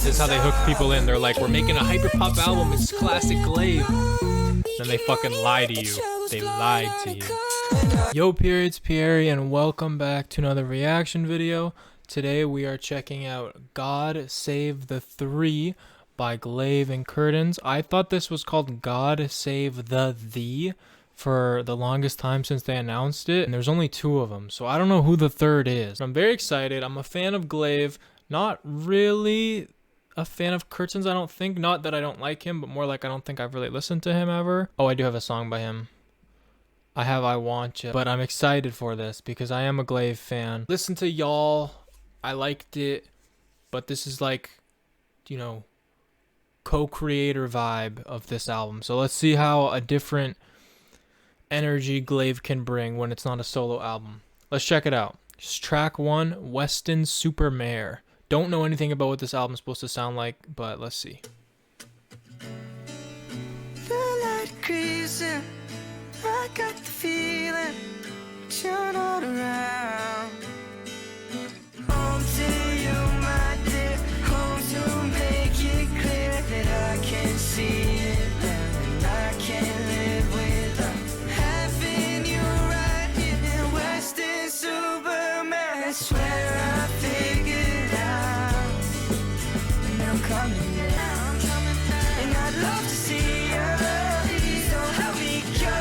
This is how they hook people in. They're like, we're making a hyperpop album. It's classic Glaive. Then they fucking lie to you. They lied to you. Yo, Pierre, it's Pierre, and welcome back to another reaction video. Today we are checking out God Save the Three by Glaive and Kurtains. I thought this was called God Save the Thee for the longest time since they announced it, and there's only two of them, so I don't know who the third is. I'm very excited. I'm a fan of Glaive, not really a fan of Kurtains, I don't think. Not that I don't like him, but more like I don't think I've really listened to him ever. Oh, I do have a song by him. I have I Want Ya, but I'm excited for this because I am a Glaive fan. Listen to Y'all. I liked it, but this is like, you know, co-creator vibe of this album. So let's see how a different energy Glaive can bring when it's not a solo album. Let's check it out. Just track 1, Weston Supermare. Don't know anything about what this album's supposed to sound like, but let's see. The light creasing, I got the feeling, turn all around. Home to you, my dear, home to make it clear that I can see it now, and I can't live without having you right here. Western Superman, I swear I figured out, and I'm coming down, and I'd love to see you. Please don't help me go,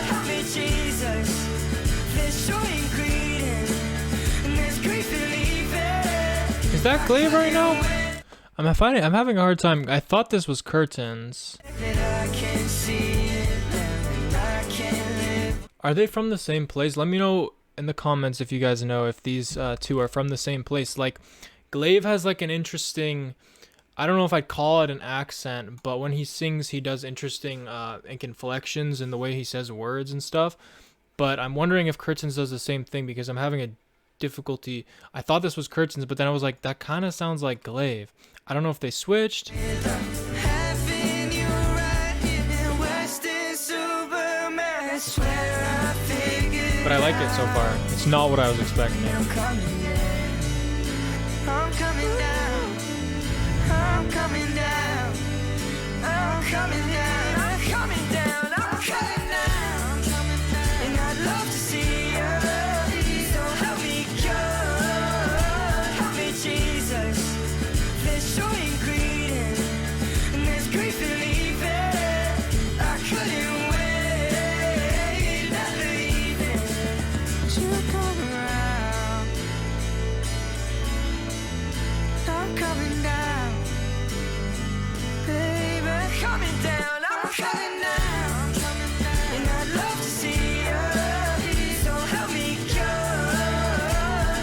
help me Jesus. There's joy in greeting, and there's grief in leaving. Is that Glaive right now? I'm having a hard time. I thought this was Kurtains. That I can see it now, and I can't live. Are they from the same place? Let me know in the comments if you guys know if these two are from the same place. Like, Glaive has like an interesting, I don't know if I'd call it an accent, but when he sings, he does interesting inflections in the way he says words and stuff. But I'm wondering if Kurtains does the same thing because I'm having a difficulty. I thought this was Kurtains, but then I was like, that kind of sounds like Glaive. I don't know if they switched. Having you right here, Western Superman, I swear I figured. But I like it so far. It's not what I was expecting. I'm coming down, I'm coming down, I'm coming down, I'm coming down, I'm coming down, I'm coming down, and I'd love to see you. Please don't help me go, help me Jesus. There's joy in greeting, and there's grief in leaving. I couldn't wait another evening to come around. I'm coming down, baby, coming down, I'm coming down, and I'd love to see you. Please don't help me go.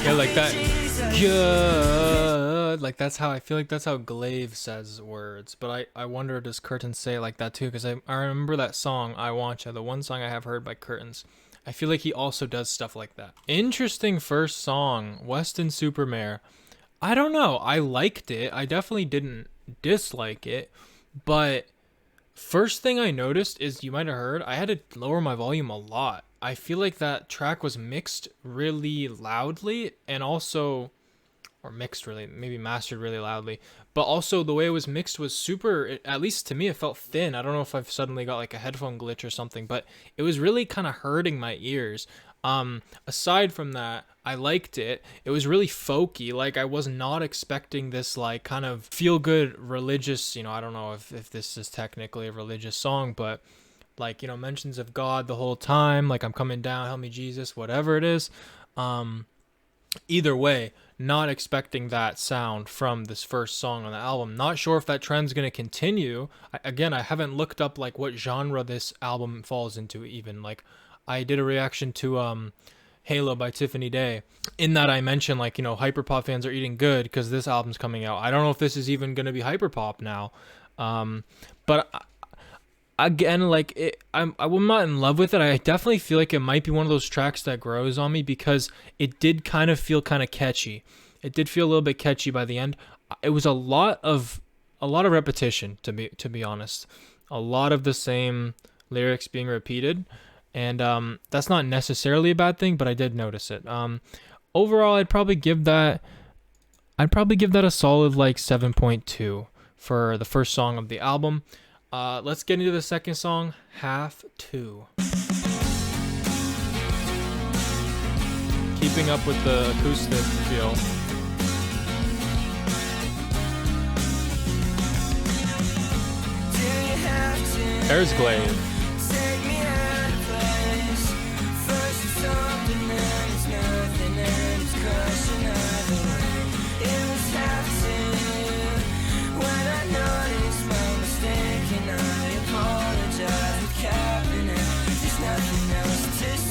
Yeah, like that. Jesus. Good. Like that's how I feel like that's how Glaive says words. But I wonder, does Kurtains say it like that too? Because I remember that song I Want Ya, the one song I have heard by Kurtains. I feel like he also does stuff like that. Interesting first song, Weston Supermare. I don't know. I liked it. I definitely didn't dislike it. But first thing I noticed is, you might have heard, I had to lower my volume a lot. I feel like that track was mixed really loudly, and also, or mixed really, maybe mastered really loudly, but also the way it was mixed was super, at least to me, it felt thin. I don't know if I've suddenly got like a headphone glitch or something, but it was really kind of hurting my ears. Aside from that, I liked it. It was really folky. Like, I was not expecting this like kind of feel good religious, you know, I don't know if this is technically a religious song, but like, you know, mentions of God the whole time, like I'm coming down, help me Jesus, whatever it is. Either way, not expecting that sound from this first song on the album. Not sure if that trend's going to continue. Again, I haven't looked up like what genre this album falls into even. Like, I did a reaction to Halo by Tiffany Day. In that I mentioned, like, you know, hyperpop fans are eating good because this album's coming out. I don't know if this is even going to be hyperpop now. But again, like, I'm not in love with it. I definitely feel like it might be one of those tracks that grows on me because it did kind of feel kind of catchy. It did feel a little bit catchy by the end. It was a lot of repetition, to be honest. A lot of the same lyrics being repeated, and that's not necessarily a bad thing, but I did notice it. Overall, I'd probably give that I'd probably give that a solid like 7.2 for the first song of the album. Let's get into the second song, Half 2. Keeping up with the acoustic feel. There's Glaive.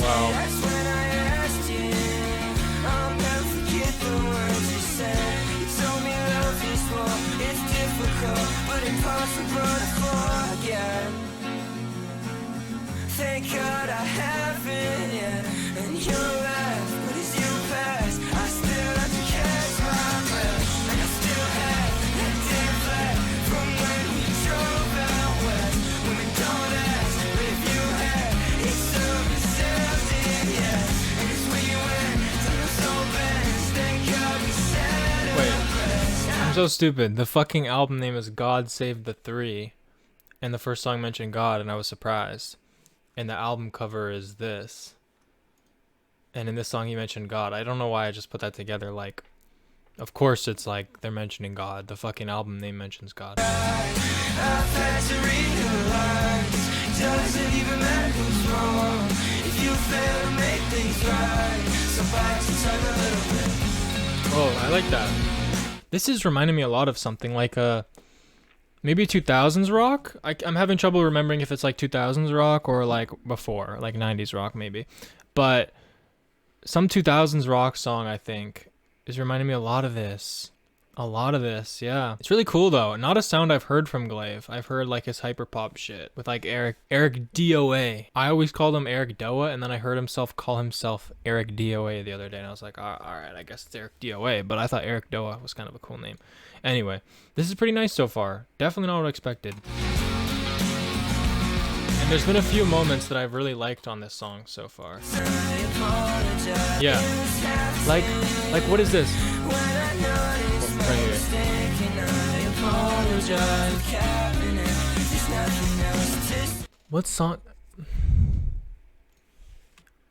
Wow. Thank God I haven't yet. And you laugh, but as you pass, I still have to catch my breath. And I still have that damn flag from when we drove out west. Women don't ask, but if you had, it's so receptive, yes. And it's where you went, so I'm so bad. Thank God we said it. Wait, I'm so stupid. The fucking album name is God Save the Three, and the first song mentioned God, and I was surprised. And the album cover is this. And in this song he mentioned God. I don't know why I just put that together. Like, of course it's like they're mentioning God. The fucking album name mentions God. I've had to realize, doesn't even matter who's wrong if you fail to make things right. So bite your tongue a little bit. Oh, I like that. This is reminding me a lot of something like maybe 2000s rock. I'm having trouble remembering if it's like 2000s rock or like before, like 90s rock maybe. But some 2000s rock song, I think, is reminding me a lot of this. A lot of this, yeah. It's really cool though. Not a sound I've heard from Glaive. I've heard like his hyperpop shit with like Eric DOA. I always called him Eric Doa, and then I heard himself call himself Eric DOA the other day, and I was like, all right, I guess it's Eric DOA, but I thought Eric Doa was kind of a cool name. Anyway, this is pretty nice so far. Definitely not what I expected. And there's been a few moments that I've really liked on this song so far. Yeah. Like what is this? Right here. What song?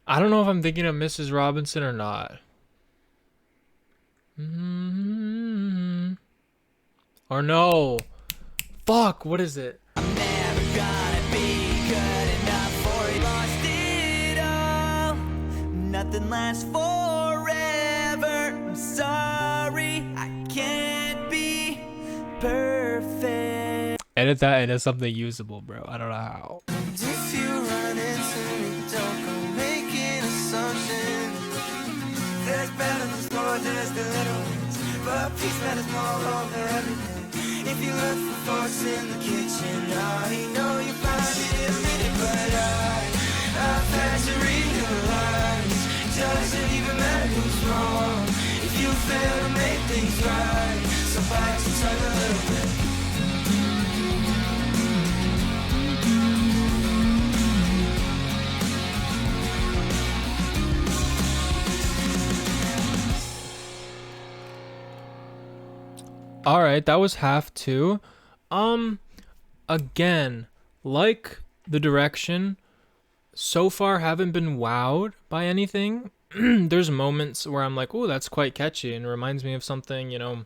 I don't know if I'm thinking of Mrs. Robinson or not. Or no. Fuck, what is it? I'm never gonna be good enough for it. Lost it all. Nothing lasts forever. I'm sorry, I can't be perfect. Edit that into something usable, bro. I don't know how. If you run into me, don't go making assumptions. There's balance more, there's the little ones, but peace matters more over everything. If you look for force in the kitchen, I know you find it in a minute. But I've had to realize, doesn't even matter who's wrong if you fail to make things right. So bite your tongue a little bit. All right, that was half two. Again, like the direction, so far haven't been wowed by anything. There's moments where I'm like, oh, that's quite catchy and it reminds me of something, you know.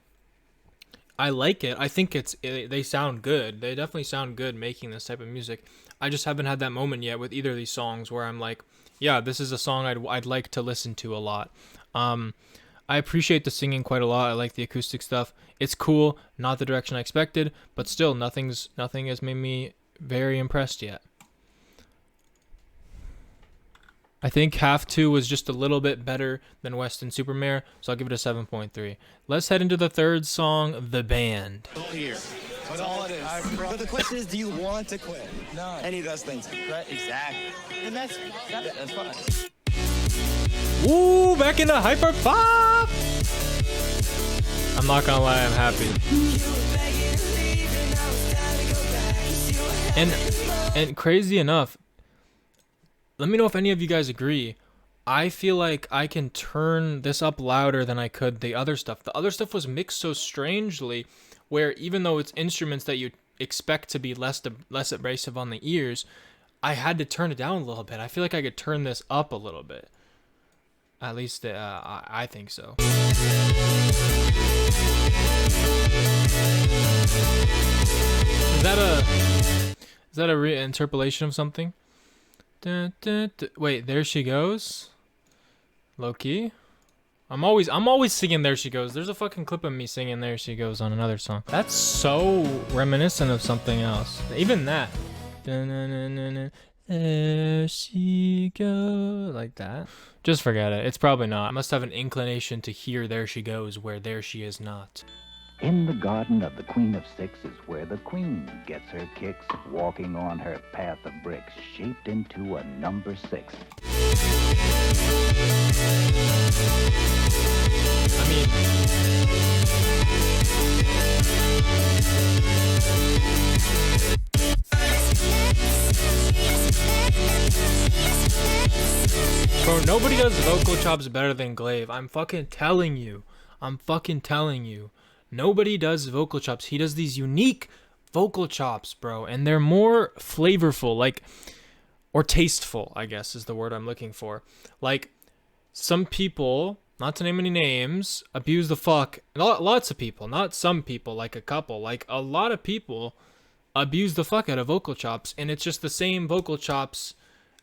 I like it. I think they sound good. They definitely sound good making this type of music. I just haven't had that moment yet with either of these songs where I'm like, yeah, this is a song I'd like to listen to a lot. I appreciate the singing quite a lot. I like the acoustic stuff. It's cool, not the direction I expected, but still nothing has made me very impressed yet. I think half two was just a little bit better than Weston Supermare, so I'll give it a 7.3. Let's head into the third song, The Band. Here. That's all it is. But the question is, do you want to quit? No. Any of those things, right? Exactly. And that's fine. Ooh, back into hyperpop! I'm not gonna lie, I'm happy. And crazy enough, let me know if any of you guys agree. I feel like I can turn this up louder than I could the other stuff. The other stuff was mixed so strangely, where even though it's instruments that you expect to be less abrasive on the ears, I had to turn it down a little bit. I feel like I could turn this up a little bit. At least I think so. Is that a reinterpolation of something? Wait, there she goes. Low key. I'm always singing There She Goes. There's a fucking clip of me singing There She Goes on another song. That's so reminiscent of something else. Even that. There she goes. Like that. Just forget it. It's probably not. I must have an inclination to hear There She Goes where there she is not. In the garden of the Queen of Six is where the Queen gets her kicks, walking on her path of bricks, shaped into a number 6. I mean, bro, nobody does vocal chops better than Glaive. I'm fucking telling you. Nobody does vocal chops. He does these unique vocal chops, bro, and they're more flavorful, like, or tasteful, I guess is the word I'm looking for. Like, some people, not to name any names, abuse the fuck. Lots of people, not some people, like a couple, like a lot of people abuse the fuck out of vocal chops, and it's just the same vocal chops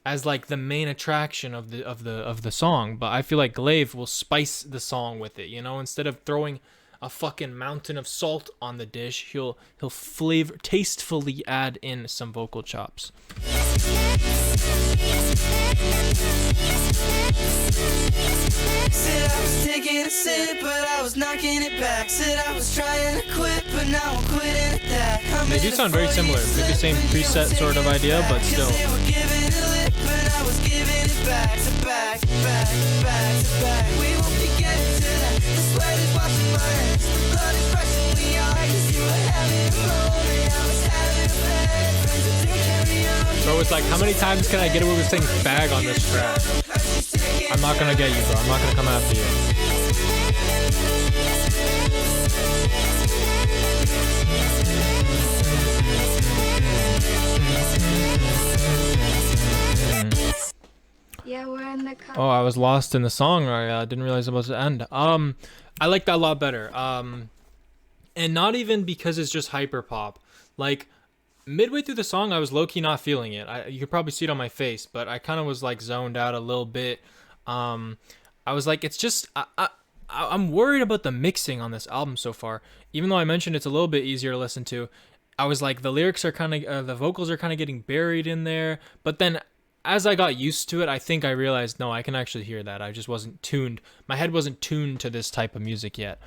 as like the main attraction of the song. But I feel like Glaive will spice the song with it, you know, instead of throwing a fucking mountain of salt on the dish, he'll tastefully add in some vocal chops. Said I was taking a sip, but I was knocking it back. Said I was trying to quit, but now I'm quitting at that. They do sound very similar. They're the same preset sort of idea, but still. They were giving it lip, but I was giving it back to back, back, back to back. We won't be getting to that. The sweat is washing my hands. The blood is rushing me on. 'Cause you were having a moment, I was having a bad. Friends that do carry on. Bro, it's like, how many times can I get away with saying fag on this track? I'm not gonna get you, bro. I'm not gonna come after you. Yeah, we're in the car. Oh, I was lost in the song. I didn't realize it was the end. I like that a lot better. And not even because it's just hyperpop. Like, midway through the song, I was low-key not feeling it. You could probably see it on my face, but I kind of was like zoned out a little bit. I was like, it's just, I'm worried about the mixing on this album so far. Even though I mentioned it's a little bit easier to listen to, I was like, the lyrics are kind of, the vocals are kind of getting buried in there. But then as I got used to it, I think I realized, no, I can actually hear that. I just wasn't tuned. My head wasn't tuned to this type of music yet.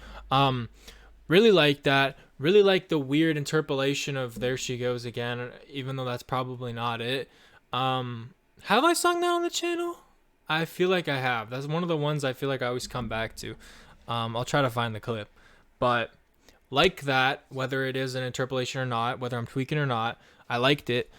Really like that. Really like the weird interpolation of There She Goes Again, even though that's probably not it. Have I sung that on the channel? I feel like I have. That's one of the ones I feel like I always come back to. I'll try to find the clip. But like that, whether it is an interpolation or not, whether I'm tweaking or not, I liked it.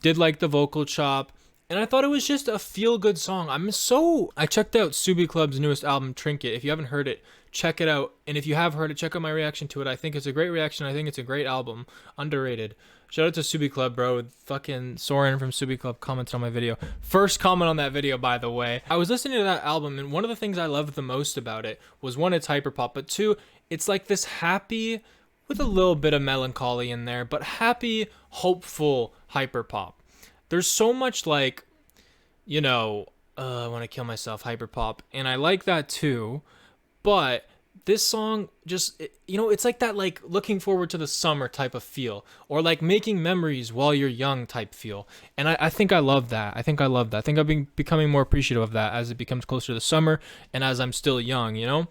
Did like the vocal chop. And I thought it was just a feel-good song. I checked out Subi Club's newest album, Trinket. If you haven't heard it, check it out. And if you have heard it, check out my reaction to it. I think it's a great reaction. I think it's a great album. Underrated. Shout out to Subi Club, bro. Fucking Soren from Subi Club commented on my video. First comment on that video, by the way. I was listening to that album, and one of the things I loved the most about it was, one, it's hyperpop, but two, it's like this happy, with a little bit of melancholy in there, but happy, hopeful hyperpop. There's so much like, you know, I want to kill myself, hyperpop, and I like that too, but this song just, you know, it's like that, like looking forward to the summer type of feel, or like making memories while you're young type feel. And I think I love that. I think I've been becoming more appreciative of that as it becomes closer to the summer and as I'm still young, you know?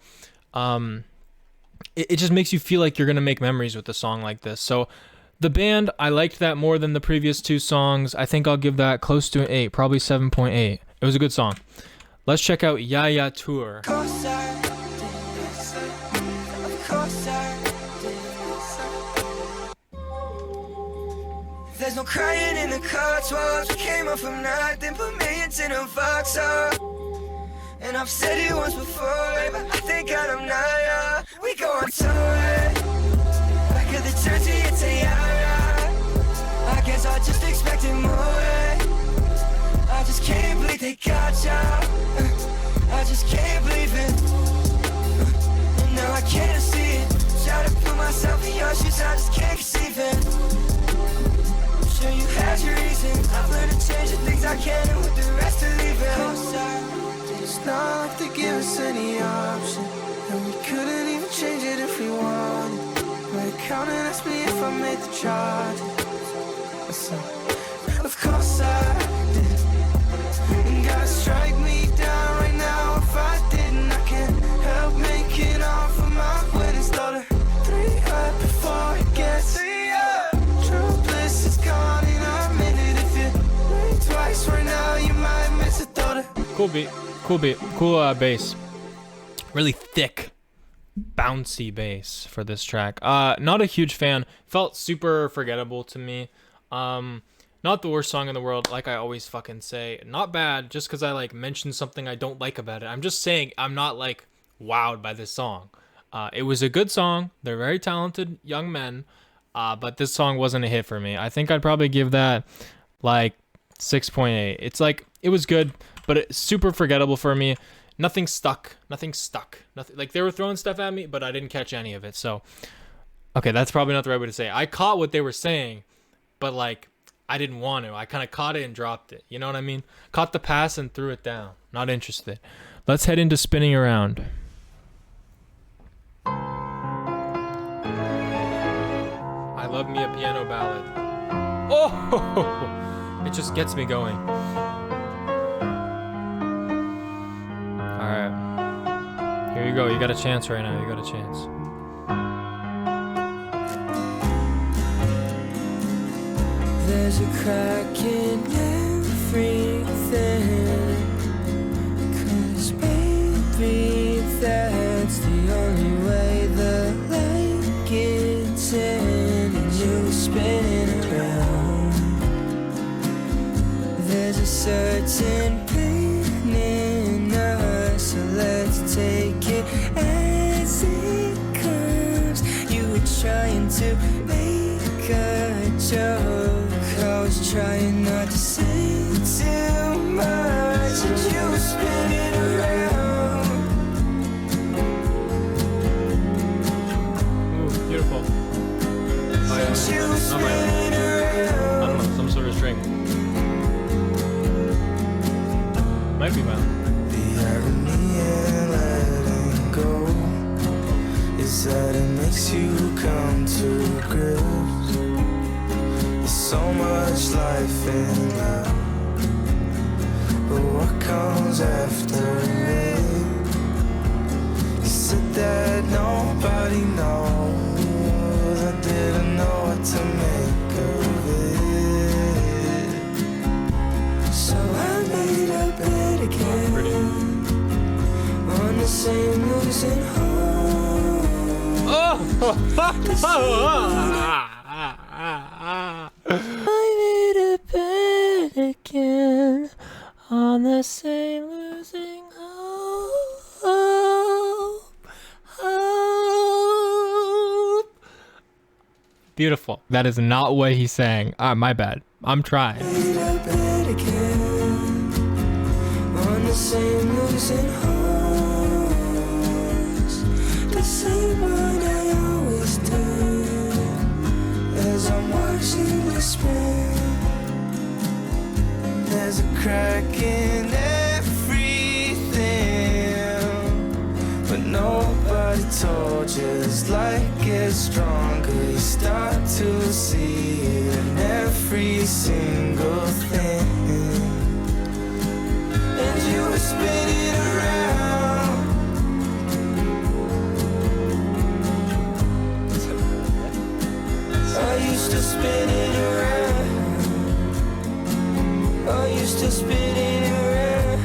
It just makes you feel like you're going to make memories with a song like this. So the band, I liked that more than the previous two songs. I think I'll give that close to an 8, probably 7.8. It was a good song. Let's check out Ya Ya Tour. There's no crying in the Cotswolds. We came up from nothing, put millions in a Vauxhall. And I've said it once before, but I think I don't know, yeah. We go on tour, back at the church, it's a yara. I guess I just expected more. I just can't believe they got ya. I just can't believe it. And now I can't see it. Try to put myself in your shoes, I just can't conceive it. I'm sure you had your reasons. I've learned to change the things I can, and with the rest to leave it. It's not like they give us any option, and we couldn't even change it if we wanted. But accountant asked me if I made the charge. So, of course I did. And God strike me down right now if I didn't. I can't help making off of my wedding starter. 3 up before it gets 3 up. True bliss is gone in a minute. If you blink twice right now, you might miss a daughter. Cool beat, cool bass. Really thick, bouncy bass for this track. Not a huge fan. Felt super forgettable to me. Not the worst song in the world, like I always fucking say. Not bad, just because I like mentioned something I don't like about it. I'm just saying I'm not like wowed by this song. It was a good song. They're very talented young men, but this song wasn't a hit for me. I think I'd probably give that like 6.8. It's like, it was good, but it's super forgettable for me. Nothing stuck. Nothing like they were throwing stuff at me, but I didn't catch any of it. So, okay, that's probably not the right way to say it. I caught what they were saying, but like I didn't want to. I kind of caught it and dropped it. You know what I mean? Caught the pass and threw it down. Not interested. Let's head into spinning around. I love me a piano ballad. Oh, it just gets me going. All right, here you go. You got a chance right now. You got a chance. There's a crack in everything, 'cause baby, that's the only way the light gets in, and you spin around. There's a certain pain in us, so let's take it as it comes. You were trying to make a joke, I was trying not to say too much, and you were spinning around. Ooh, beautiful. Oh, yeah. And you were spinning I around. don't know, some sort of string. Might be mine. The irony in letting go is that it makes you come to grips. So much life in love, but what comes after it? You said that nobody knows. I didn't know what to make of it, so I made a bet again on the same losing home. I made a bet again on the same losing hope. Beautiful. That is not what he sang. My bad. I'm trying. Made a bet again on the same losing horse, the same one I always do. As I'm watching you spin, there's a crack in everything, but nobody told you as light gets stronger, you start to see it in every single thing. And you were spinning around. I used to spin it around. I used to spin it around.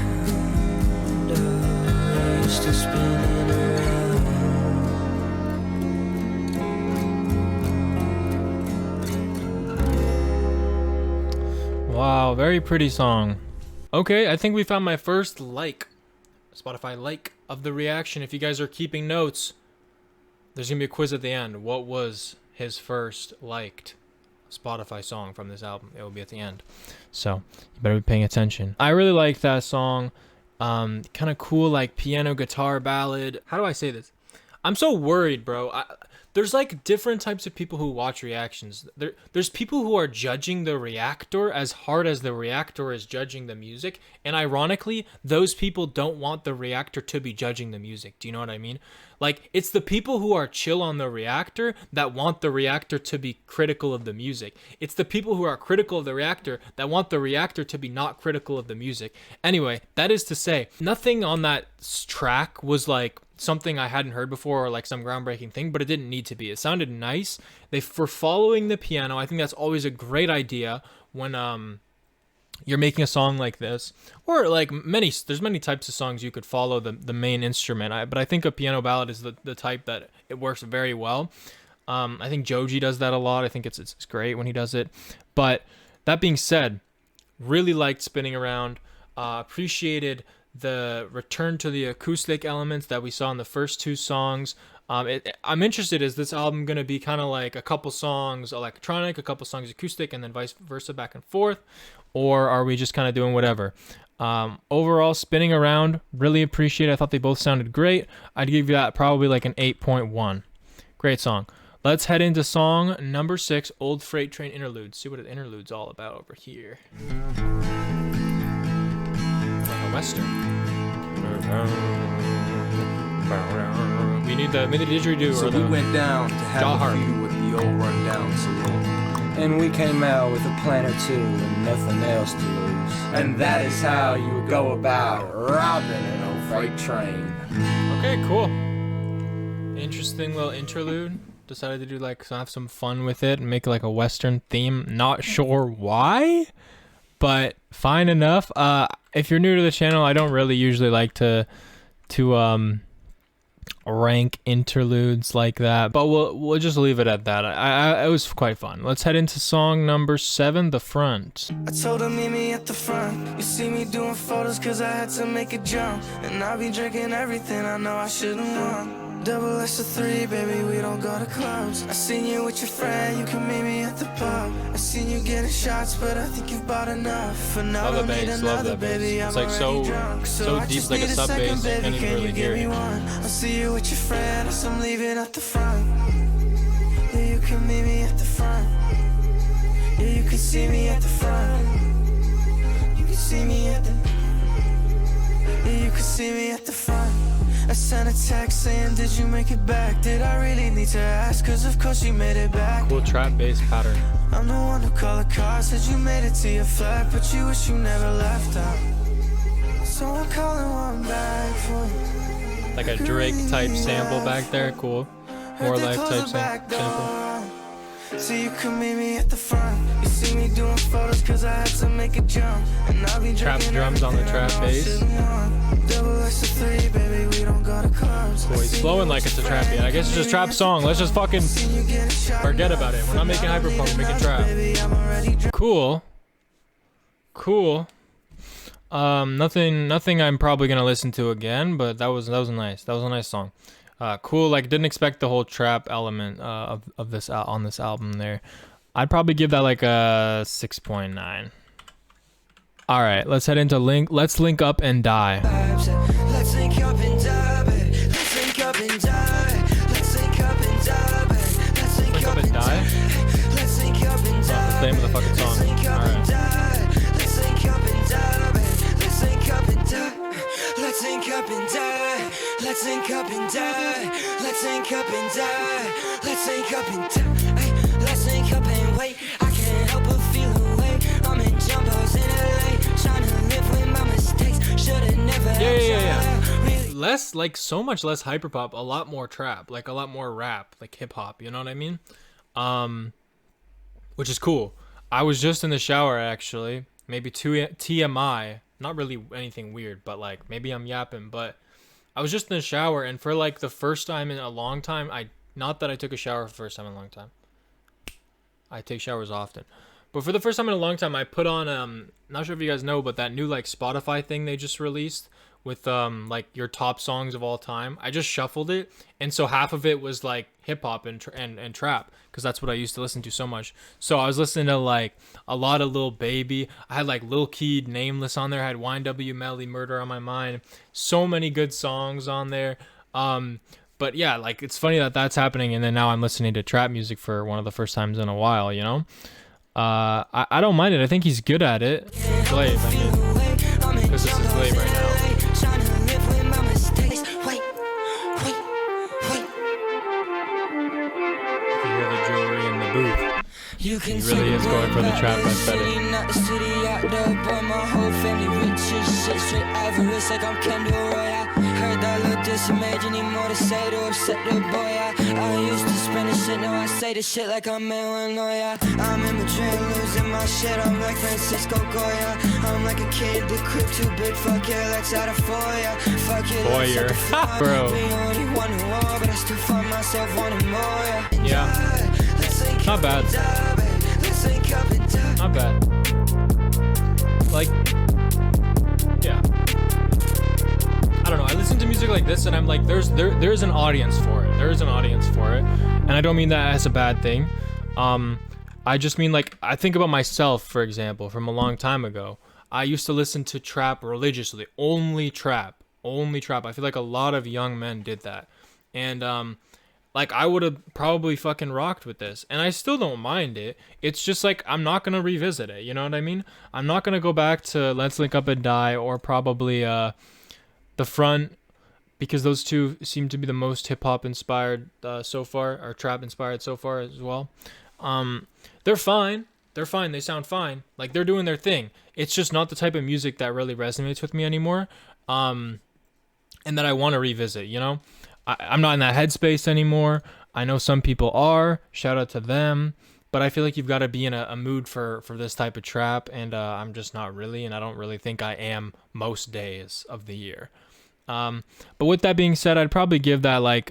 I used to spin it around. Wow, very pretty song. Okay, I think we found my first like Spotify like of the reaction. If you guys are keeping notes, there's gonna be a quiz at the end. What was his first liked Spotify song from this album? It will be at the end, so you better be paying attention. I really like that song. Kind of cool, like piano guitar ballad. How do I say this? I'm so worried, bro. There's like different types of people who watch reactions. There's people who are judging the reactor as hard as the reactor is judging the music, and ironically, those people don't want the reactor to be judging the music. Do you know what I mean? Like, it's the people who are chill on the reactor that want the reactor to be critical of the music. It's the people who are critical of the reactor that want the reactor to be not critical of the music. Anyway, that is to say, nothing on that track was like something I hadn't heard before or like some groundbreaking thing, but it didn't need to be. It sounded nice. They were following the piano. I think that's always a great idea when you're making a song like this, or like there's many types of songs you could follow the main instrument. But I think a piano ballad is the type that it works very well. I think Joji does that a lot. I think it's great when he does it. But that being said, really liked Spinning Around. Appreciated the return to the acoustic elements that we saw in the first two songs. I'm interested, is this album going to be kind of like a couple songs electronic, a couple songs acoustic, and then vice versa back and forth? Or are we just kind of doing whatever? Overall, Spinning Around, really appreciate it. I thought they both sounded great. I'd give that probably like an 8.1. Great song. Let's head into song number 6, Old Freight Train Interlude. See what an interlude's all about over here. Like a Western. We need the didgeridoo. So we went down to have a few with the old rundown saloon. And we came out with a plan or two and nothing else to lose. And that is how you would go about robbing an old freight train. Okay, cool. Interesting little interlude. Decided to do like have some fun with it and make like a Western theme. Not sure why, but fine enough. If you're new to the channel, I don't really usually like to rank interludes like that, but we'll just leave it at that. It was quite fun. Let's head into song number 7, The Front. I told her meet me at the front. You see me doing photos cause I had to make a jump. And I'll be drinking everything I know I shouldn't want. Double S to 3, baby, we don't go to clubs. I seen you with your friend, you can meet me at the pub. I seen you getting shots, but I think you've bought enough. For now, Love the don't need bass, love another, the bass. baby, It's I'm like so drunk. deep, just like a need sub second, bass. You baby, can't even can really you hear give me it. one? I see you with your friend, as I'm leaving at the front. Yeah, you can meet me at the front. Yeah, you can see me at the front. You can see me at the. Yeah, you can see me at the front. I sent a text saying, did you make it back? Did I really need to ask? Cause of course you made it back. Cool trap bass pattern. I'm the one who called the car, said you made it to your flat, but you wish you never left out. So I'm calling one back for you. Like a Drake type sample back there. Cool. More Heard they life close type the back sample. door. So you can meet me at the front. You see me doing photos cause I had to make a jump. And I'll be Trap drinking drums on the everything I trap know I bass. shouldn't want. Double S to 3, baby, we don't go to clubs. Cool, he's flowing like it's a trap beat. I guess it's just trap song. Let's just fucking forget about it. We're not making hyperpop, we're making trap. Cool. Cool. Nothing I'm probably gonna listen to again, but that was nice. That was a nice song. Cool. Like, didn't expect the whole trap element of this on this album there. I'd probably give that like a 6.9. All right, let's head into Let's Link Up and Die. Let's link up and die, babe. Let's link up and die. Let's link up and die, babe. Let's link up and die. Let's link up and die. That's the name of the fucking song. All right. Let's link up and die, babe. Let's link up and die. Let's link up and die. Let's link up and die. Let's link up and die. Let's link up and die. Ay, let's link up and wait. I can't help but feel away. I'm in jumbos in LA, trying to live with my mistakes. Should've never. Yeah. Less, like, so much less hyperpop, a lot more trap, like a lot more rap, like hip hop. You know what I mean? Which is cool. I was just in the shower actually. Maybe TMI. Not really anything weird, but like maybe I'm yapping. But I was just in the shower, and for like the first time in a long time, not that I took a shower for the first time in a long time. I take showers often. But But for the first time in a long time, I put on not sure if you guys know, but that new like Spotify thing they just released with like your top songs of all time. I just shuffled it, and so half of it was like hip hop and trap, because that's what I used to listen to so much. So I was listening to like a lot of Lil Baby. I had like Lil Keed, Nameless on there. I had YNW Melly, Murder on My Mind. So many good songs on there. But yeah, like it's funny that that's happening, and then now I'm listening to trap music for one of the first times in a while. You know, I don't mind it. I think he's good at it. Glaive, I mean, because this is Glaive right now. He really is going for the trap aesthetic. Heard that little dismage, any more to say to upset the boy, I used to spin the shit, now I say the shit like I'm in Illinois, I'm in Madrid, losing my shit, I'm like Francisco Goya. I'm like a kid, the crib too big, fuck it, let's out of foyer. Fuck it, Boyer. Bro. We only one war, but I still find myself wanting more, yeah. Not bad. Not bad. Like, yeah. I don't know. I listen to music like this, and I'm like, there's an audience for it. There is an audience for it, and I don't mean that as a bad thing. I just mean like I think about myself, for example, from a long time ago. I used to listen to trap religiously, only trap. I feel like a lot of young men did that, and like I would have probably fucking rocked with this, and I still don't mind it. It's just like I'm not gonna revisit it. You know what I mean? I'm not gonna go back to Let's Link Up and Die or probably The Front, because those two seem to be the most hip hop inspired so far, or trap inspired so far as well. They're fine. They sound fine. Like they're doing their thing. It's just not the type of music that really resonates with me anymore. And that I want to revisit. You know, I'm not in that headspace anymore. I know some people are. Shout out to them. But I feel like you've got to be in a mood for this type of trap, and I'm just not really, and I don't really think I am most days of the year. But with that being said, I'd probably give that like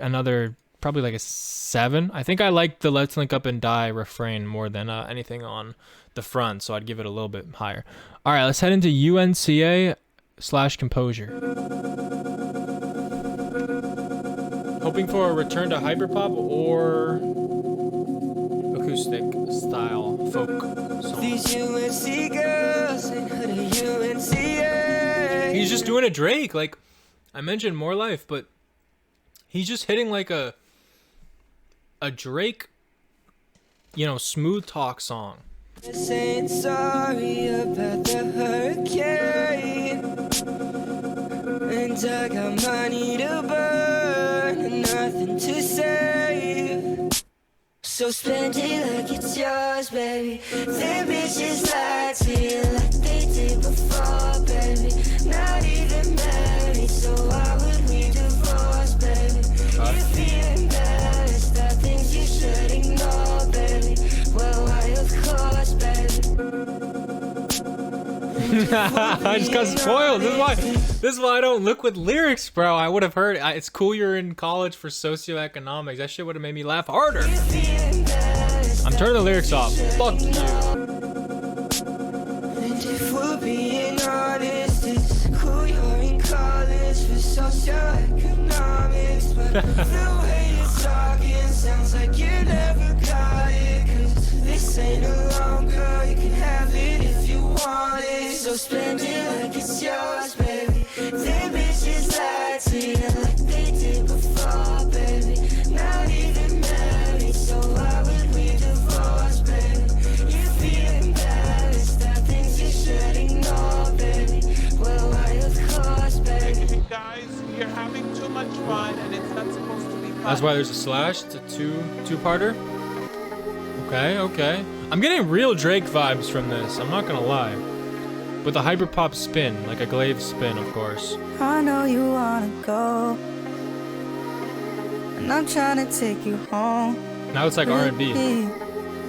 probably like a 7. I think I like the Let's Link Up and Die refrain more than anything on The Front, so I'd give it a little bit higher. All right, let's head into UNCA/Composure. Hoping for a return to hyperpop or acoustic style folk song. These UNC girls and UNCA. He's just doing a Drake, like I mentioned More Life, but he's just hitting like a Drake, you know, smooth talk song. Saying sorry about the hurricane, and I got money to burn and nothing to save. So spend it like it's yours, baby. Them bitches lie to you like they did before, baby. Not even married, so why would we divorce, baby? You feel embarrassed about things you should ignore, baby. Well, why of course, baby. I just got spoiled. This is why I don't look with lyrics, bro. I would have heard it's cool you're in college for socioeconomics. That shit would have made me laugh harder. I'm turning the lyrics off. Fuck you. And if we're being honest, it's cool you're in college for socioeconomics, but the way you're talking sounds like you never got it. 'Cause this ain't a long girl, you can have it if you want it. So spend it like it's yours, baby. Them bitches lie to you like they did before, baby. Not even married, so why would we divorce, baby? You feel embarrassed about things you should ignore, baby. Well, why of course, baby. Guys, you're having too much fun, and it's not supposed to be fun. That's why there's a slash. It's a two-parter. Okay. I'm getting real Drake vibes from this. I'm not gonna lie. With a hyperpop spin, like a Glaive spin, of course. I know you wanna go, and I'm trying to take you home. Now it's like R&B.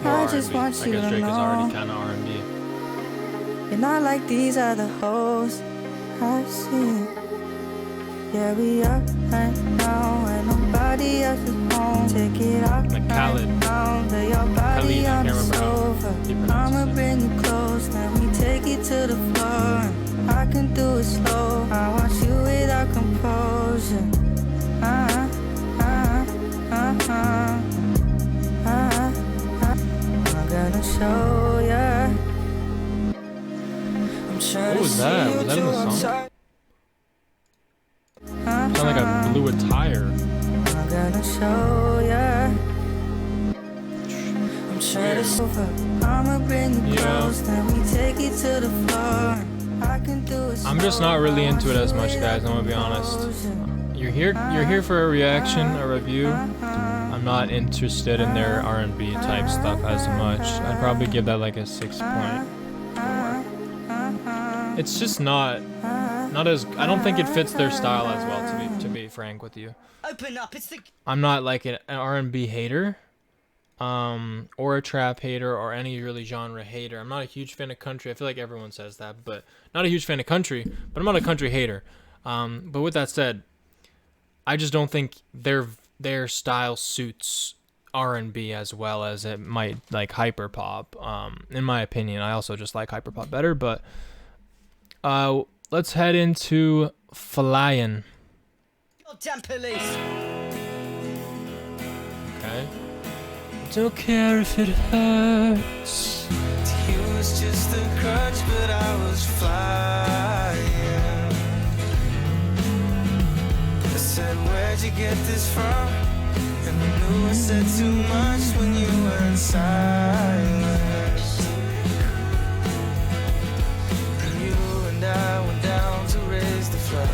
I just want I you guess to Drake is already know kind of R&B. you're not like these other hoes I've seen. Yeah, we up right now, and nobody else is home. Take it off Like Khaled. right now, lay your body Khalid, I on the can't remember how sofa. he pronounces I'ma it. bring do it slow. I want you without composure. I'm gonna show ya. I'm trying What was that? Was that in the song? Sound like I blew a tire. I'm gonna show ya. I'm trying to over. I'ma bring you close, then we take it to the floor. I can do it. I'm just not really into it as much, guys. I'm gonna be honest. You're here for a reaction, a review. I'm not interested in their R&B type stuff as much. I'd probably give that like a 6.4. It's just not as, I don't think it fits their style as well, to be frank with you. Open up, it's the. I'm not like an R&B hater, or a trap hater, or any really genre hater. I'm not a huge fan of country. I feel like everyone says that, but not a huge fan of country. But I'm not a country hater. But with that said, I just don't think their style suits R&B as well as it might like hyperpop. In my opinion, I also just like hyperpop better. But let's head into Flying. Goddamn police. Okay. Don't care if it hurts. You was just a crutch, but I was flying. I said, where'd you get this from? And I knew I said too much when you were silent. And you and I went down to raise the flag.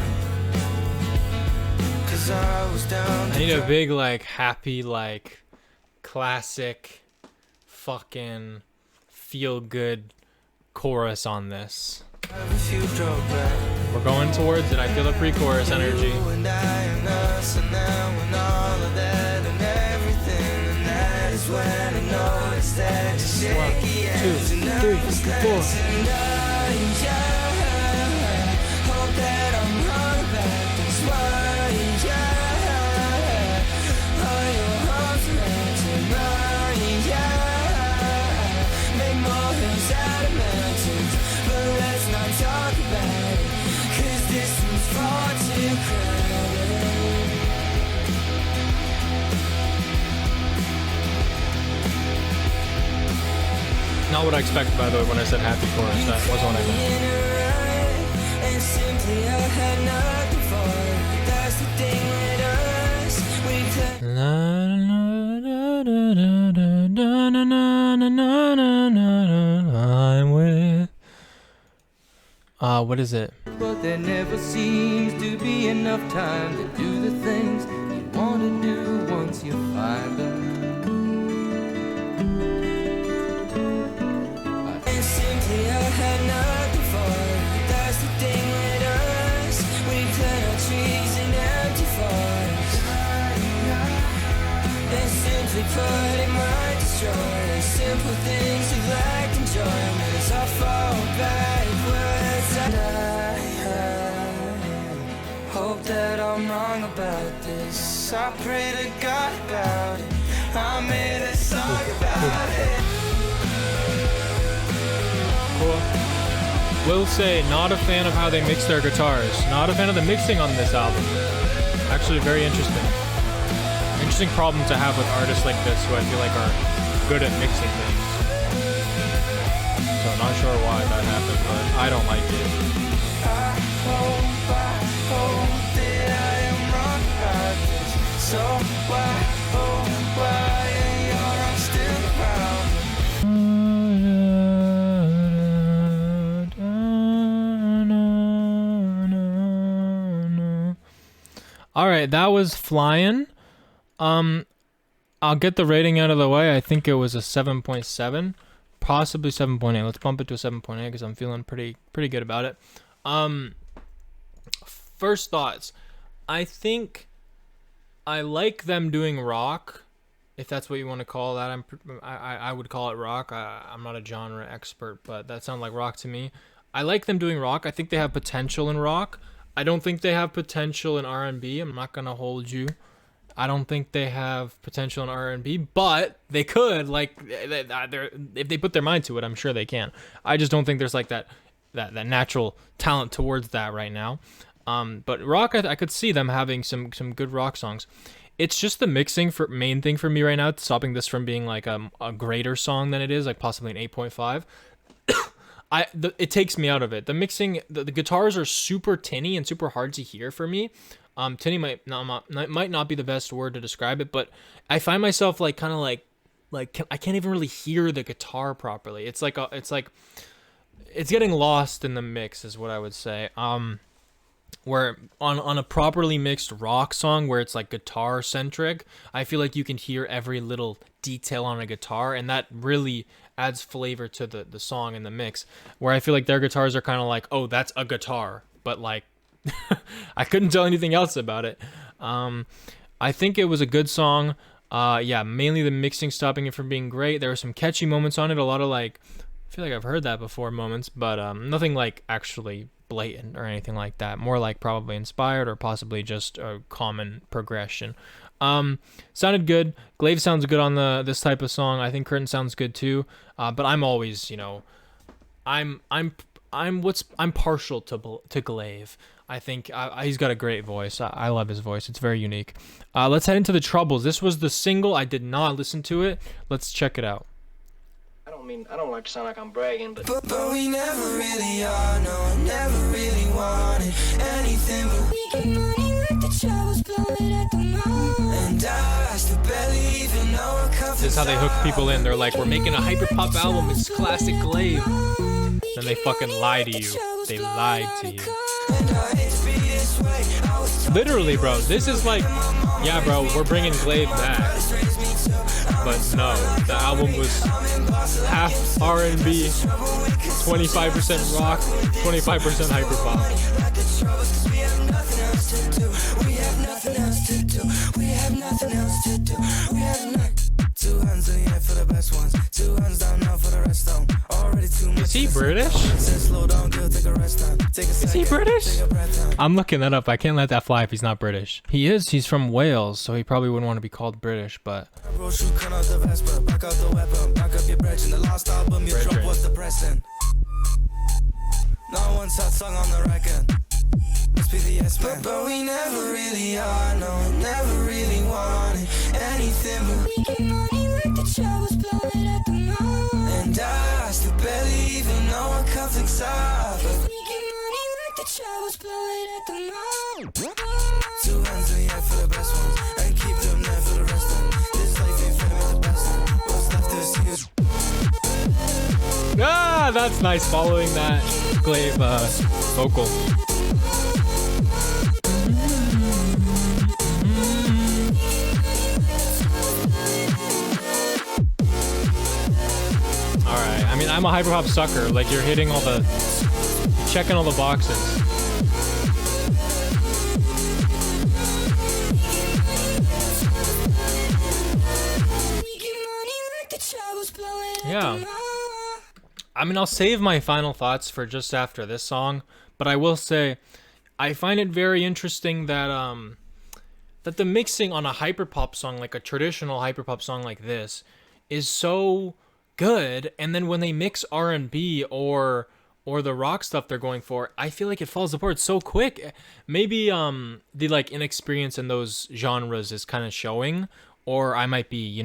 'Cause I was down to I need a big like happy like classic fucking feel good chorus on this. if you drove back. We're going towards it. I feel the pre-chorus energy. You and I and us and them and all of that and everything. And that is when I noticed that you're shaky hands and nervous legs. And I hope that I'm wrong about this one, yeah. All your arms around tonight, yeah. Make more hills out of mountains, but let's not talk about it, 'cause this one's far too crowded. Not what I expected, by the way, when I said happy chorus. That wasn't what I meant. And simply I had nothing for it. That's the thing with us. We I'm with. What is it? But there never seems to be enough time to do the things you want to do once you find them. And simply I had nothing for it. That's the thing with us. We plant our trees in empty forests. And simply put, it might destroy simple things of lack enjoyment as I fall backwards. And I hope that I'm wrong about this. I pray to God about it. I made a song about it. Cool. Will say, not a fan of how they mix their guitars. Not a fan of the mixing on this album. Actually, very interesting. Interesting problem to have with artists like this who I feel like are good at mixing things. So not sure why that happened, but I don't like it. I hope that I am wrong about this. So why you're still around? All right, that was Flying. I'll get the rating out of the way. I think it was a 7.7, possibly 7.8. Let's bump it to a 7.8 because I'm feeling pretty good about it. First thoughts. I think I like them doing rock, if that's what you want to call that. I would call it rock. I'm not a genre expert, but that sounds like rock to me. I like them doing rock. I think they have potential in rock. I don't think they have potential in R&B. I'm not gonna hold you. I don't think they have potential in R&B, but they could. Like, if they put their mind to it, I'm sure they can. I just don't think there's like that that natural talent towards that right now. But rock, I could see them having some good rock songs. It's just the mixing for main thing for me right now, stopping this from being like a greater song than it is, like possibly an 8.5. It takes me out of it. The mixing, the guitars are super tinny and super hard to hear for me. Tinny might not be the best word to describe it, but I find myself like kind of like I can't even really hear the guitar properly. It's like it's getting lost in the mix is what I would say. Where on a properly mixed rock song where it's like guitar centric, I feel like you can hear every little detail on a guitar, and that really adds flavor to the song and the mix. Where I feel like their guitars are kind of like, oh, that's a guitar, but like I couldn't tell anything else about it. I think it was a good song. Yeah, mainly the mixing stopping it from being great. There were some catchy moments on it, a lot of like, I feel like I've heard that before moments, but nothing like actually blatant or anything like that. More like probably inspired or possibly just a common progression. Sounded good. Glaive sounds good on this type of song. I think Curtain sounds good too. But I'm always, I'm partial to Glaive. I think he's got a great voice. I love his voice. It's very unique. Let's head into the Troubles. This was the single. I did not listen to it. Let's check it out. I don't like to sound like I'm bragging, but we never really are, no, never really wanted anything but we get money like the Troubles, blow it at the mall. And I still barely even know what comes. This is how they hook people in. They're like, we're making a hyperpop album. It's classic Glaive. Then they fucking lie to you. They lied to you. Literally, bro. This is like, yeah, bro, we're bringing Glaive back. But no, the album was half R&B, 25% rock, 25% hyperpop. Is he British? Is he British? I'm looking that up. I can't let that fly if he's not British. He is. He's from Wales, so he probably wouldn't want to be called British, but... But we never really are, no, never really wanted anything but we get money like the Troubles, blow it at the mall. And I still barely even know what conflicts are, but we get money like the Troubles, blow it at the mall. 2 hands in the air for the best ones, and keep them there for the rest of them. This life ain't finna be the best one. What's left is you. Ah, that's nice following that Glaive vocal. Alright, I mean, I'm a hyperpop sucker. Like, you're hitting all the... You're checking all the boxes. Yeah. I mean, I'll save my final thoughts for just after this song, but I will say, I find it very interesting that that the mixing on a hyperpop song, like a traditional hyperpop song like this, is so good, and then when they mix R&B or the rock stuff they're going for, I feel like it falls apart so quick. Maybe the like inexperience in those genres is kind of showing, or I might be,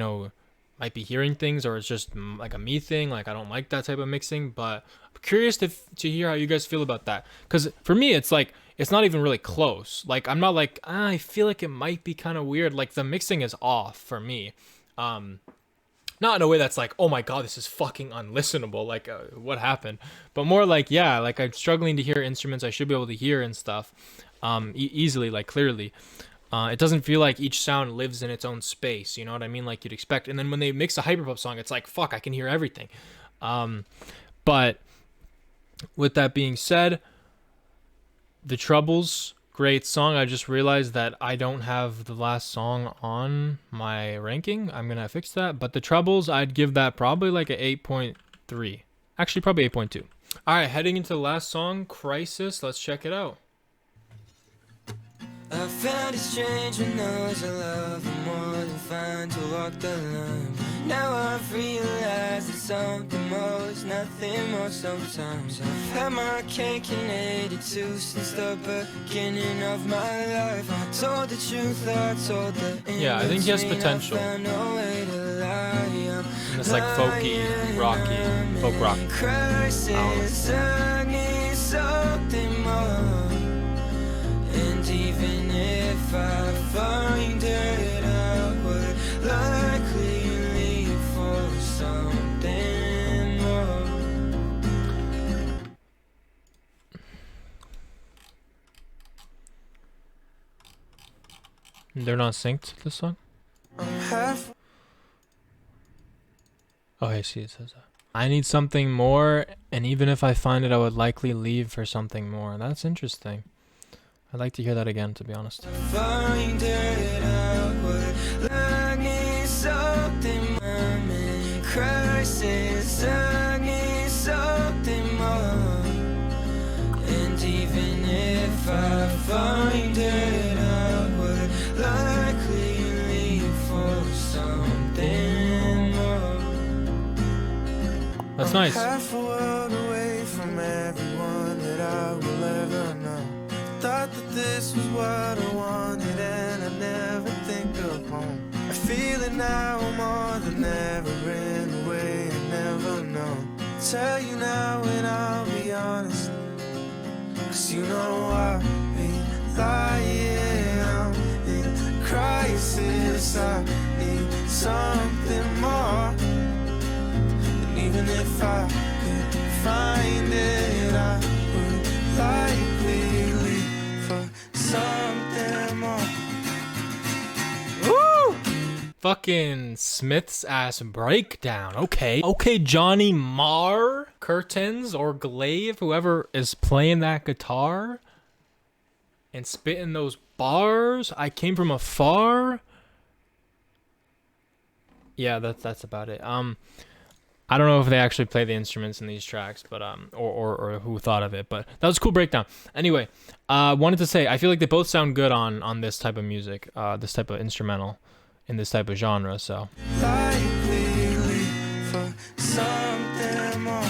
might be hearing things, or it's just like a me thing, like I don't like that type of mixing. But I'm curious to hear how you guys feel about that, because for me it's like it's not even really close. Like I'm not like I feel like it might be kind of weird. Like the mixing is off for me, not in a way that's like, oh my god, this is fucking unlistenable, like what happened, but more like, yeah, like I'm struggling to hear instruments I should be able to hear and stuff easily, like clearly. It doesn't feel like each sound lives in its own space, you know what I mean? Like you'd expect. And then when they mix a hyperpop song, it's like, fuck, I can hear everything. But with that being said, The Troubles, great song. I just realized that I don't have the last song on my ranking. I'm going to fix that. But The Troubles, I'd give that probably like a 8.3. Actually, probably 8.2. All right, heading into the last song, Crisis. Let's check it out. I found it strange when I was alive, I'm more than fine to walk the line. Now I've realized that something more is not nothing more. Sometimes I've had my cake and ate it too since the beginning of my life. I told the truth, I told the Yeah, I think he has potential. And it's like folky, rocky, folk rock. Crisis, I need something more. And even if I find it, I would likely leave for something more. They're not synced, this song? Oh, I see, it says that. I need something more, and even if I find it, I would likely leave for something more. That's interesting. I'd like to hear that again, to be honest. Find it, I would need something. I'm in crisis, I need something more. And even if I find it, I would likely leave for something more. That's nice. Half a world away from everyone that I will ever know. Thought that this was what I wanted, and I never think of home. I feel it now more than ever in a way I never know. Tell you now and I'll be honest, 'cause you know I've been lying. I'm in crisis, I need something more. And even if I could find it, I would likely leave for something more. Woo! Fucking Smith's ass breakdown. Okay, Johnny Marr, Kurtains, or Glaive, whoever is playing that guitar and spitting those bars. I came from afar. Yeah, that's about it. I don't know if they actually play the instruments in these tracks, but or who thought of it, but that was a cool breakdown. Anyway, wanted to say I feel like they both sound good on this type of music, this type of instrumental, in this type of genre. So. Likely leave for something more.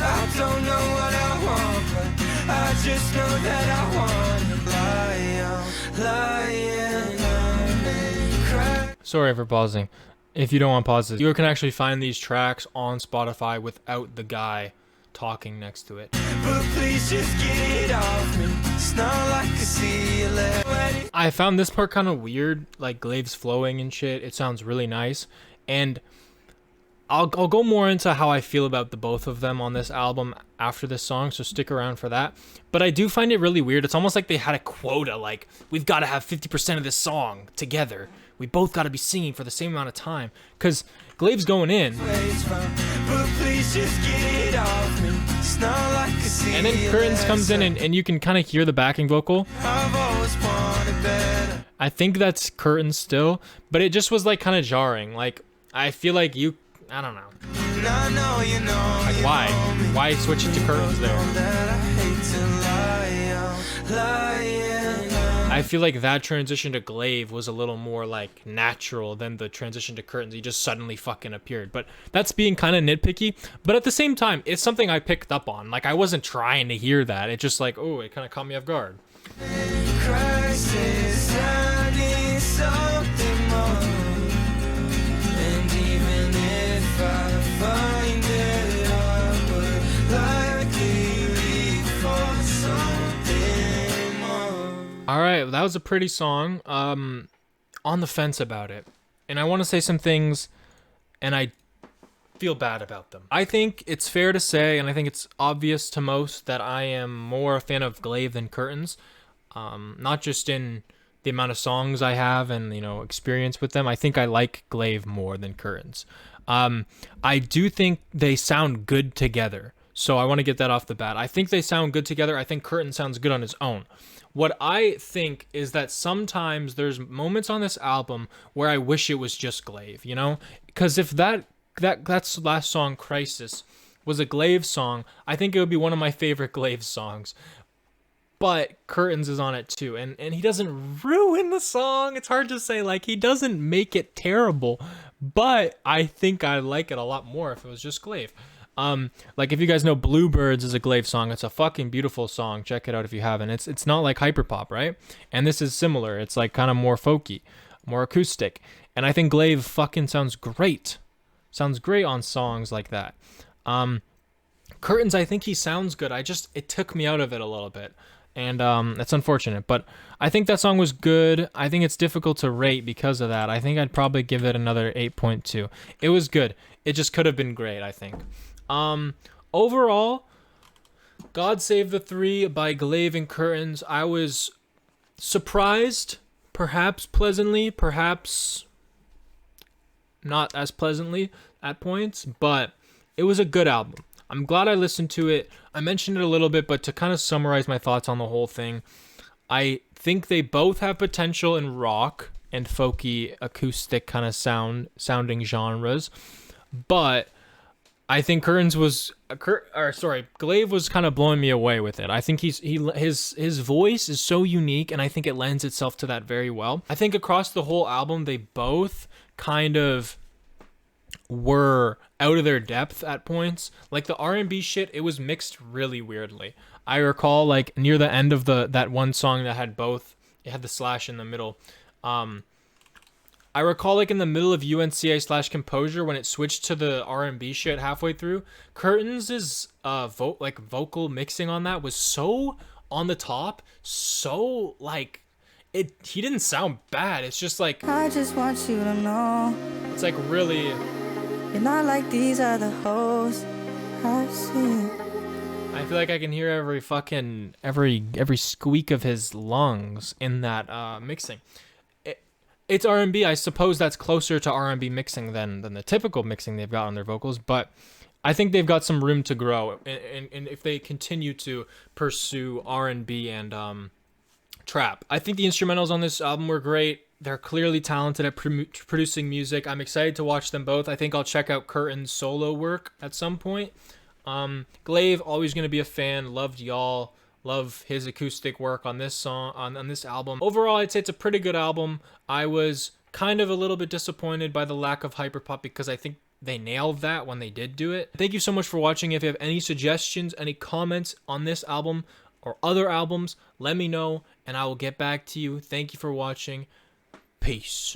I don't know what I want, but I just know that I want to lying. Sorry for pausing. If you don't want pauses, you can actually find these tracks on Spotify without the guy talking next to it. But please just get it off me. It's not like I see you later. I found this part kind of weird, like Glaive's flowing and shit. It sounds really nice, and I'll go more into how I feel about the both of them on this album after this song, so stick around for that. But I do find it really weird. It's almost like they had a quota, like, we've got to have 50% of this song together. We both got to be singing for the same amount of time. Because Glaive's going in. And then Kurtains comes in and you can kind of hear the backing vocal. I think that's Kurtains still. But it just was like kind of jarring. Like, I feel like I don't know. Like, why? Why switch it to Kurtains there? I feel like that transition to Glaive was a little more like natural than the transition to Kurtains. He just suddenly fucking appeared. But that's being kind of nitpicky. But at the same time, it's something I picked up on. Like, I wasn't trying to hear that. It just like, oh, it kind of caught me off guard. Crisis, I need something more. And even if I find it, I would likely leave for something more. All right, that was a pretty song. On the fence about it. And I want to say some things, and I feel bad about them. I think it's fair to say, and I think it's obvious to most, that I am more a fan of Glaive than Kurtains. Not just in the amount of songs I have and, experience with them. I think I like Glaive more than Kurtains. I do think they sound good together. So I want to get that off the bat. I think they sound good together. I think Kurtains sounds good on his own. What I think is that sometimes there's moments on this album where I wish it was just Glaive, Because if that's last song, Crisis, was a Glaive song, I think it would be one of my favorite Glaive songs. but Curtains is on it too, and he doesn't ruin the song. It's hard to say, like, he doesn't make it terrible, but I think I like it a lot more if it was just Glaive. Like, if you guys know Bluebirds is a Glaive song, it's a fucking beautiful song. Check it out if you haven't. It's not like hyperpop, right? And this is similar. It's like kind of more folky, more acoustic, and I think Glaive fucking sounds great. Sounds great on songs like that. Curtains, I think he sounds good. It took me out of it a little bit, and that's unfortunate, but I think that song was good. I think it's difficult to rate because of that. I think I'd probably give it another 8.2. It was good. It just could have been great, I think. Overall, God Save the Three by Glaive and Kurtains. I was surprised, perhaps pleasantly, perhaps not as pleasantly at points, but it was a good album. I'm glad I listened to it. I mentioned it a little bit, but to kind of summarize my thoughts on the whole thing, I think they both have potential in rock and folky acoustic kind of sounding genres, but I think Glaive was kind of blowing me away with it. I think his voice is so unique, and I think it lends itself to that very well. I think across the whole album, they both kind of were out of their depth at points. Like the R&B shit, it was mixed really weirdly. I recall like near the end of that one song that had both, it had the slash in the middle. I recall like in the middle of UNCA / Composure when it switched to the R&B shit halfway through, Curtains' vocal mixing on that was so on the top, so like he didn't sound bad. It's just like, I just want you to know it's like really, you're not like these other hoes I've seen. I feel like I can hear every squeak of his lungs in that mixing. It's R&B. I suppose that's closer to R&B mixing than the typical mixing they've got on their vocals, but I think they've got some room to grow, and if they continue to pursue R&B and trap. I think the instrumentals on this album were great. They're clearly talented at producing music. I'm excited to watch them both. I think I'll check out Curtains' solo work at some point. Glaive, always going to be a fan. Loved Y'all. Love his acoustic work on this song, on this album. Overall, I'd say it's a pretty good album. I was kind of a little bit disappointed by the lack of hyperpop because I think they nailed that when they did do it. Thank you so much for watching. If you have any suggestions, any comments on this album or other albums, let me know and I will get back to you. Thank you for watching. Peace.